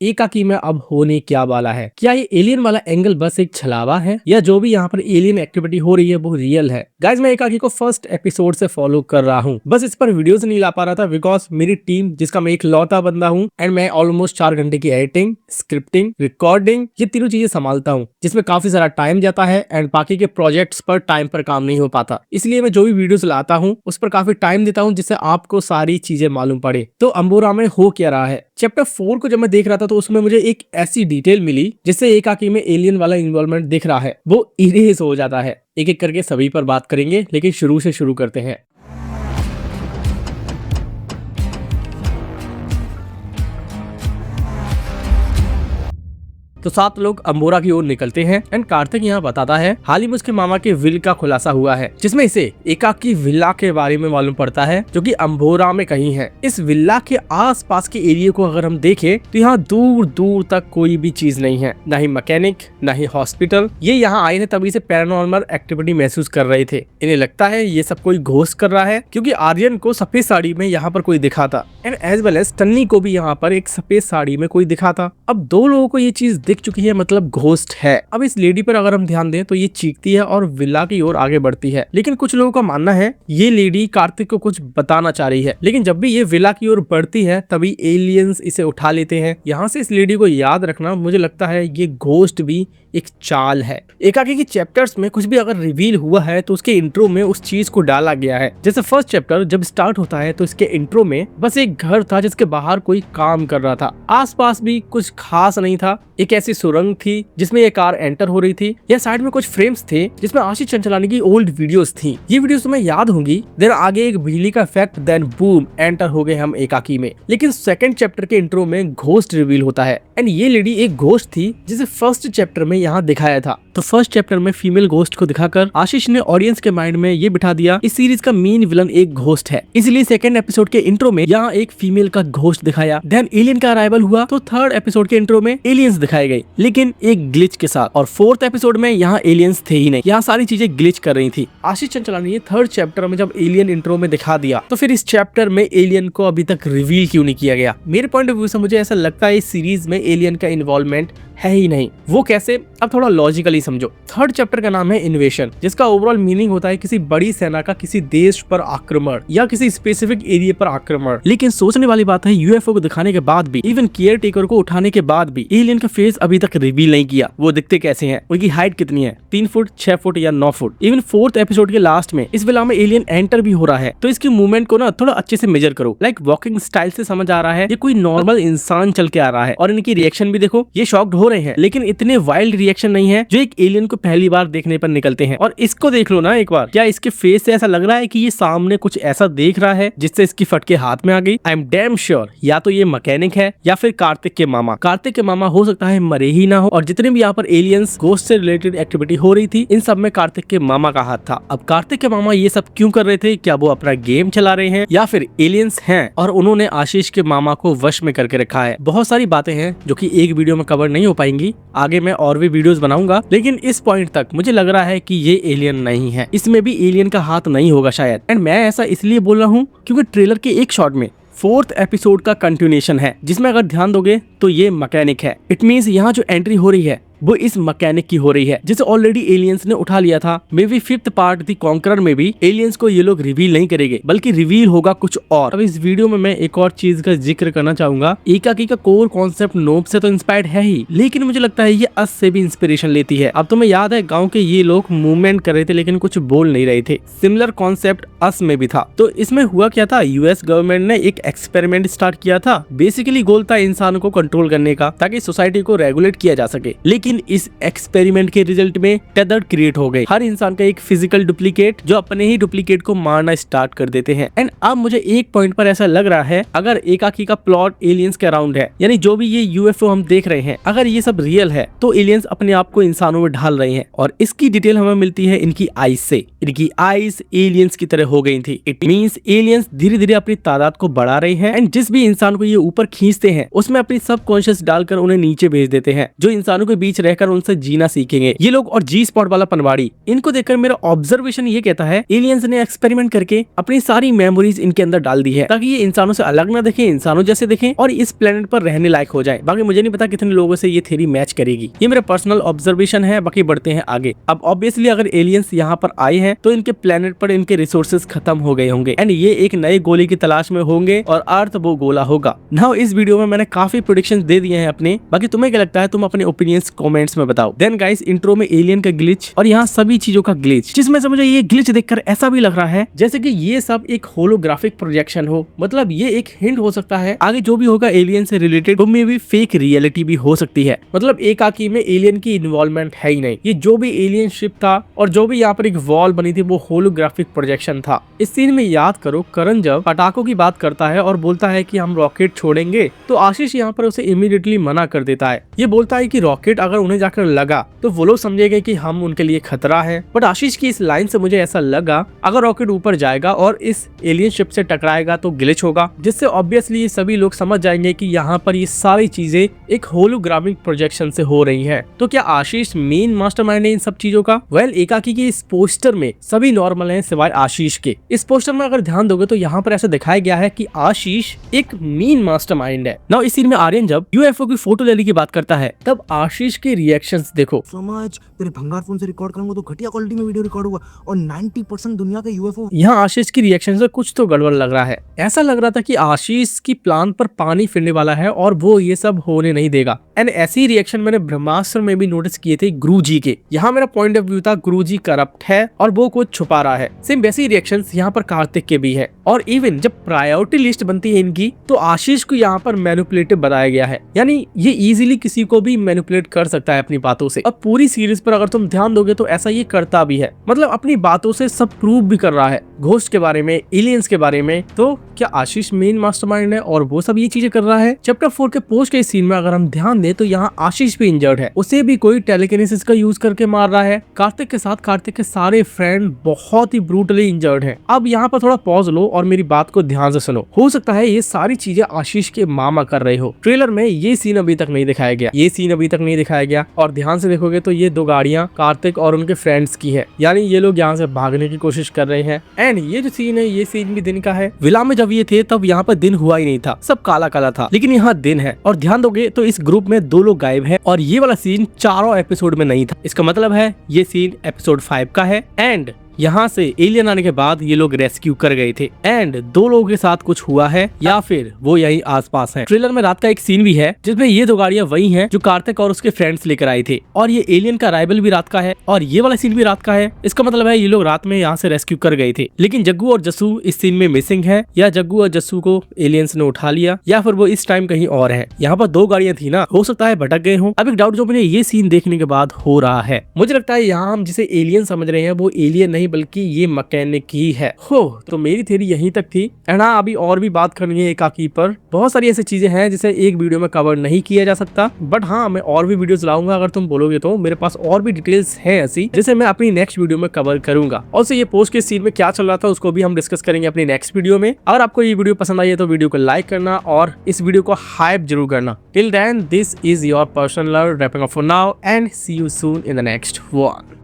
एकाकी में अब होने क्या वाला है। क्या ये एलियन वाला एंगल बस एक छलावा है या जो भी यहाँ पर एलियन एक्टिविटी हो रही है वो रियल है। गाइज मैं एकाकी को फर्स्ट एपिसोड से फॉलो कर रहा हूँ, बस इस पर वीडियोस नहीं ला पा रहा था बिकॉज मेरी टीम जिसका मैं एक लौता बंदा हूँ एंड मैं ऑलमोस्ट 4 घंटे की एडिटिंग, स्क्रिप्टिंग, रिकॉर्डिंग ये तीनों चीजें संभालता हूँ, जिसमें काफी सारा टाइम जाता है एंड बाकी के प्रोजेक्ट्स पर टाइम पर काम नहीं हो पाता। इसलिए मैं जो भी वीडियोस लाता हूँ उस पर काफी टाइम देता हूँ जिससे आपको सारी चीजें मालूम पड़े। तो अंबोरा में हो क्या रहा है। चैप्टर 4 को जब मैं देख रहा था तो उसमें मुझे एक ऐसी डिटेल मिली जिससे एकाकी में एलियन वाला इन्वॉल्वमेंट दिख रहा है वो इरेज हो जाता है। एक एक करके सभी पर बात करेंगे, लेकिन शुरू से शुरू करते हैं। तो 7 लोग अंबोरा की ओर निकलते हैं एंड कार्तिक यहाँ बताता है हाल ही में उसके मामा के विल का खुलासा हुआ है, जिसमें इसे एकाकी विला के बारे में मालूम पड़ता है जो कि अंबोरा में कहीं है। इस विला के आसपास के एरिया को अगर हम देखें तो यहाँ दूर दूर तक कोई भी चीज नहीं है, ना ही मैकेनिक ना ही हॉस्पिटल। ये यहाँ आए थे तभी से पैरानॉर्मल एक्टिविटी महसूस कर रहे थे। इन्हें लगता है ये सब कोई घोस्ट कर रहा है क्योंकि आर्यन को सफेद साड़ी में यहाँ पर कोई दिखा था एंड एज वेल एज टन्नी को भी यहाँ पर एक सफेद साड़ी में कोई दिखा था। अब 2 लोगों को ये चीज दिख चुकी है, मतलब घोस्ट है। अब इस लेडी पर अगर हम ध्यान दें तो ये चीखती है और विला की ओर आगे बढ़ती है, लेकिन कुछ लोगों का मानना है ये लेडी कार्तिक को कुछ बताना चाह रही है। लेकिन जब भी ये विला की ओर बढ़ती है तभी एलियंस इसे उठा लेते हैं। यहाँ से इस लेडी को याद रखना, मुझे लगता है ये घोस्ट भी एक चाल है। एकाकी की चैप्टर्स में कुछ भी अगर रिवील हुआ है तो उसके इंट्रो में उस चीज को डाला गया है। जैसे फर्स्ट चैप्टर जब स्टार्ट होता है तो इसके इंट्रो में बस एक घर था जिसके बाहर कोई काम कर रहा था, आसपास भी कुछ खास नहीं था। एक ऐसी सुरंग थी जिसमें एक कार एंटर हो रही थी, या साइड में कुछ फ्रेम्स थे जिसमें आशीष चंचलानी की ओल्ड वीडियोस थी। ये वीडियोस तुम्हें याद होंगी। देन आगे एक बिजली का इफेक्ट, देन बूम, एंटर हो गए हम एकाकी में। लेकिन सेकंड चैप्टर के इंट्रो में घोस्ट रिवील होता है एंड ये लेडी एक घोस्ट थी जिसे फर्स्ट चैप्टर में यहाँ दिखाया था। तो फर्स्ट चैप्टर में फीमेल घोस्ट को दिखाकर आशीष ने ऑडियंस के माइंड में ये बिठा दिया इस सीरीज का मेन विलन एक घोस्ट है, इसलिए सेकंड एपिसोड के इंट्रो में यहाँ एक फीमेल का घोस्ट दिखाया। देन एलियन का अराइवल हुआ तो थर्ड एपिसोड के इंट्रो में एलियंस दिखाए गए, लेकिन एक ग्लिच के साथ। और फोर्थ एपिसोड में यहाँ एलियंस थे ही नहीं, यहाँ सारी चीजें ग्लिच कर रही थी। आशीष चंचलानी ने थर्ड चैप्टर में जब एलियन इंट्रो में दिखा दिया तो फिर इस चैप्टर में एलियन को अभी तक रिवील क्यों नहीं किया गया। मेरे पॉइंट ऑफ व्यू से मुझे ऐसा लगता है इस सीरीज में एलियन का इन्वॉल्वमेंट है ही नहीं। वो कैसे, अब थोड़ा लॉजिकली समझो। थर्ड चैप्टर का नाम है इन्वेशन, जिसका ओवरऑल मीनिंग होता है किसी बड़ी सेना का किसी देश पर आक्रमण या किसी स्पेसिफिक एरिया पर आक्रमण। लेकिन सोचने वाली बात है यूएफओ को दिखाने के बाद भी, इवन केयर टेकर को उठाने के बाद भी एलियन का फेस अभी तक रिवील नहीं किया। वो दिखते कैसे हैं, उनकी हाइट कितनी है, 3 फुट, 6 फुट या 9 फुट। इवन फोर्थ एपिसोड के लास्ट में इस विला में एलियन एंटर भी हो रहा है तो इसकी मूवमेंट को ना थोड़ा अच्छे से मेजर करो। लाइक वॉकिंग स्टाइल से समझ आ रहा है ये कोई नॉर्मल इंसान चल के आ रहा है। और इनकी रिएक्शन भी देखो, ये शॉक्ड हो रहे हैं लेकिन इतने वाइल्ड रिएक्शन नहीं है जो एक एलियन को पहली बार देखने पर निकलते हैं। और इसको देख लो ना एक बार, क्या इसके फेस से ऐसा लग रहा है कि ये सामने कुछ ऐसा देख रहा है जिससे इसकी फटके हाथ में आ गई। आई एम डैम श्योर या तो ये मैकेनिक है या फिर कार्तिक के मामा। कार्तिक के मामा हो सकता है मरे ही ना हो, और जितने भी यहाँ पर एलियंस घोस्ट से रिलेटेड एक्टिविटी हो रही थी इन सब में कार्तिक के मामा का हाथ था। अब कार्तिक के मामा ये सब क्यों कर रहे थे, क्या वो अपना गेम चला रहे हैं या फिर एलियंस हैं और उन्होंने आशीष के मामा को वश में करके रखा है। बहुत सारी बातें हैं जो कि एक वीडियो में कवर नहीं हो पाएंगी, आगे मैं और भी वीडियोस बनाऊंगा। लेकिन इस पॉइंट तक मुझे लग रहा है कि ये एलियन नहीं है, इसमें भी एलियन का हाथ नहीं होगा शायद। एंड मैं ऐसा इसलिए बोल रहा हूँ क्योंकि ट्रेलर के एक शॉट में फोर्थ एपिसोड का कंटिन्यूएशन है जिसमें अगर ध्यान दोगे तो ये मैकेनिक है। इट मींस यहाँ जो एंट्री हो रही है वो इस मैकेनिक की हो रही है जिसे ऑलरेडी एलियंस ने उठा लिया था। May be 5th part the conqueror में भी एलियंस को ये लोग रिवील नहीं करेंगे बल्कि रिवील होगा कुछ और। अब इस वीडियो में मैं एक और चीज का जिक्र करना चाहूंगा। एकाकी का कोर कॉन्सेप्ट नोब से तो इंस्पायर्ड है ही, लेकिन मुझे लगता है ये अस से भी इंस्पिरेशन लेती है। अब तुम्हें याद है गाँव के ये लोग मूवमेंट कर रहे थे लेकिन कुछ बोल नहीं रहे थे, सिमिलर कॉन्सेप्ट अस में भी था। तो इसमें हुआ क्या था, यूएस गवर्नमेंट ने एक एक्सपेरिमेंट स्टार्ट किया था। बेसिकली गोल था इंसानों को कंट्रोल करने का ताकि सोसाइटी को रेगुलेट किया जा सके। लेकिन इस एक्सपेरिमेंट के रिजल्ट में टेथर्ड क्रिएट हो गए, हर इंसान का एक फिजिकल डुप्लीकेट जो अपने ही डुप्लीकेट को मारना स्टार्ट कर देते हैं। एंड अब मुझे एक पॉइंट पर ऐसा लग रहा है अगर एकाकी का प्लॉट एलियंस के अराउंड है, यानी जो भी ये यूएफओ हम देख रहे हैं अगर ये सब रियल है तो एलियंस अपने आप को इंसानों में ढाल रहे हैं। और इसकी डिटेल हमें मिलती है इनकी आईज से। इनकी आईज एलियंस की तरह हो गई थी। इट मींस एलियंस धीरे धीरे अपनी तादाद को बढ़ा रहे हैं एंड जिस भी इंसान को ये ऊपर खींचते हैं उसमें अपनी सबकॉन्शियस डालकर उन्हें नीचे भेज देते हैं। जो इंसानों के बीच रहकर उनसे जीना सीखेंगे ये लोग। और जी स्पॉट वाला पनवाड़ी, इनको देखकर मेरा ऑब्जर्वेशन ये कहता है एलियंस ने एक्सपेरिमेंट करके अपनी सारी मेमोरीज इनके अंदर डाल दी है ताकि ये इंसानों से अलग ना दिखे, इंसानों जैसे दिखे और इस प्लेनेट पर रहने लायक हो जाए। बाकी मुझे नहीं पता कितने लोगों से ये थ्योरी मैच करेगी, ये मेरा पर्सनल ऑब्जर्वेशन है। बाकी बढ़ते हैं आगे। अब ऑब्वियसली अगर एलियंस यहाँ पर आए हैं तो इनके प्लेनेट पर इनके रिसोर्सेज खत्म हो गए होंगे एंड ये एक नए गोले की तलाश में होंगे और अर्थ वो गोला होगा। नाउ इस वीडियो में मैंने काफी प्रेडिक्शंस दे दिए हैं अपने। बाकी तुम्हें क्या लगता है, तुम अपने ओपिनियंस कमेंट्स में बताओ। देन गाइस, इंट्रो में एलियन का ग्लिच और यहाँ सभी चीजों का ग्लिच, जिसमें से मुझे ये ग्लिच देखकर ऐसा भी लग रहा है जैसे कि ये सब एक होलोग्राफिक प्रोजेक्शन हो। मतलब ये एक हिंट हो सकता है आगे जो भी होगा एलियन से रिलेटेड वो में भी फेक रियलिटी भी हो सकती है। मतलब एकाकी में एलियन की इन्वॉल्वमेंट है ही नहीं। ये जो भी एलियन शिप था और जो भी यहाँ पर एक वॉल बनी थी वो होलोग्राफिक प्रोजेक्शन था। इस सीन में याद करो, करण जब पटाखों की बात करता है और बोलता है कि हम रॉकेट छोड़ेंगे तो आशीष यहाँ पर उसे इमीडिएटली मना कर देता है। ये बोलता है कि रॉकेट अगर उन्हें जाकर लगा तो वो लोग समझेंगे कि हम उनके लिए खतरा है। बट आशीष की इस लाइन से मुझे ऐसा लगा अगर रॉकेट ऊपर जाएगा और इस एलियन शिप से टकराएगा तो ग्लिच होगा, जिससे ऑब्वियसली सभी लोग समझ जाएंगे कि यहाँ पर ये सारी चीजें एक होलोग्राफिक प्रोजेक्शन से हो रही है। तो क्या आशीष मेन मास्टरमाइंड है इन सब चीजों का? वेल, एकाकी के इस पोस्टर में सभी नॉर्मल हैं सिवाय आशीष के। इस पोस्टर में अगर ध्यान दोगे तो यहाँ पर ऐसा दिखाया गया है कि आशीष एक मेन मास्टरमाइंड है। नाउ इस सीन में आर्यन जब यूएफओ की फोटो लेने की बात करता है तब आशीष के रिएक्शंस देखो। समझ, तेरे भंगार फोन से रिकॉर्ड करूंगा तो घटिया क्वालिटी में वीडियो रिकॉर्ड होगा और 90% दुनिया का यूएफओ। यहाँ आशीष की रिएक्शन से कुछ तो गड़बड़ लग रहा है। ऐसा लग रहा था कि आशीष की प्लान पर पानी फिरने वाला है और वो ये सब होने नहीं देगा। एंड ऐसी रिएक्शन मैंने ब्रह्मास्त्र में भी नोटिस किए थे गुरुजी के। यहाँ मेरा पॉइंट ऑफ व्यू था गुरुजी करप्ट है और वो कुछ छुपा रहा है। सेम वैसी रिएक्शंस यहाँ पर कार्तिक के भी है। और इवन जब प्रायोरिटी लिस्ट बनती है इनकी तो आशीष को यहाँ पर मैनिपुलेटिव बताया गया है, यानी ये इजीली किसी को भी मैनिपुलेट कर सकता है अपनी बातों से। अब पूरी सीरीज पर अगर तुम ध्यान दोगे तो ऐसा ये करता भी है, मतलब अपनी बातों से सब प्रूव भी कर रहा है घोस्ट के बारे में, एलियंस के बारे में। तो क्या आशीष मेन मास्टरमाइंड है और वो सब ये चीजें कर रहा है? चैप्टर 4 के पोस्ट के सीन में अगर हम ध्यान दें तो यहाँ आशीष भी इंजर्ड है, उसे भी कोई टेलीकिनेसिस का यूज करके मार रहा है। कार्तिक के साथ कार्तिक के सारे फ्रेंड बहुत ही ब्रूटली इंजर्ड है। अब यहाँ पर थोड़ा पॉज लो और मेरी बात को ध्यान से सुनो। हो सकता है ये सारी चीजें आशीष के मामा कर रहे हो। ट्रेलर में ये सीन अभी तक नहीं दिखाया गया, और ध्यान से देखोगे तो ये दो गाड़ियां कार्तिक और उनके फ्रेंड्स की है, यानी ये लोग यहाँ से भागने की कोशिश कर रहे हैं। एंड ये जो सीन है ये सीन भी दिन का है। विला में जब ये थे तब यहाँ पर दिन हुआ ही नहीं था, सब काला काला था, लेकिन यहाँ दिन है। और ध्यान दोगे तो इस ग्रुप में 2 लोग गायब है और ये वाला सीन 4 एपिसोड में नहीं था। इसका मतलब है ये सीन एपिसोड 5 का है। एंड यहाँ से एलियन आने के बाद ये लोग रेस्क्यू कर गए थे एंड 2 लोगों के साथ कुछ हुआ है या फिर वो यही आसपास हैं। ट्रेलर में रात का एक सीन भी है जिसमें ये 2 गाड़ियां वही हैं जो कार्तिक और उसके फ्रेंड्स लेकर आए थे, और ये एलियन का अराइवल भी रात का है और ये वाला सीन भी रात का है। इसका मतलब है ये लोग रात में यहाँ से रेस्क्यू कर गए थे। लेकिन जग्गू और जस्सू इस सीन में मिसिंग है, या जग्गू और जस्सू को एलियंस ने उठा लिया या फिर वो इस टाइम कहीं और है। यहाँ पर 2 गाड़ियां थी ना, हो सकता है भटक गए हों। अब एक डाउट जो मुझे ये सीन देखने के बाद हो रहा है, मुझे लगता है यहाँ हम जिसे एलियन समझ रहे हैं वो एलियन नहीं बल्कि ये मैकेनिक ही है। हो तो मेरी थ्योरी यहीं तक थी। एंड हाँ, अभी और भी बात करनी है एकाकी पर। बहुत सारी ऐसी चीजें हैं जिसे एक वीडियो में कवर नहीं किया जा सकता, बट हाँ मैं और भी वीडियोस लाऊंगा अगर तुम बोलोगे तो। मेरे पास और भी डिटेल्स हैं ऐसी जिसे मैं अपनी नेक्स्ट वीडियो में कवर करूंगा। और ये पोस्ट के सीन में क्या चल रहा था उसको भी हम डिस्कस करेंगे अपनी नेक्स्ट वीडियो में। अगर आपको ये वीडियो पसंद आई है तो वीडियो को लाइक करना और इस वीडियो को हाइप जरूर करना। Till then, this is your personal wrapping up for now and see you soon in the next one.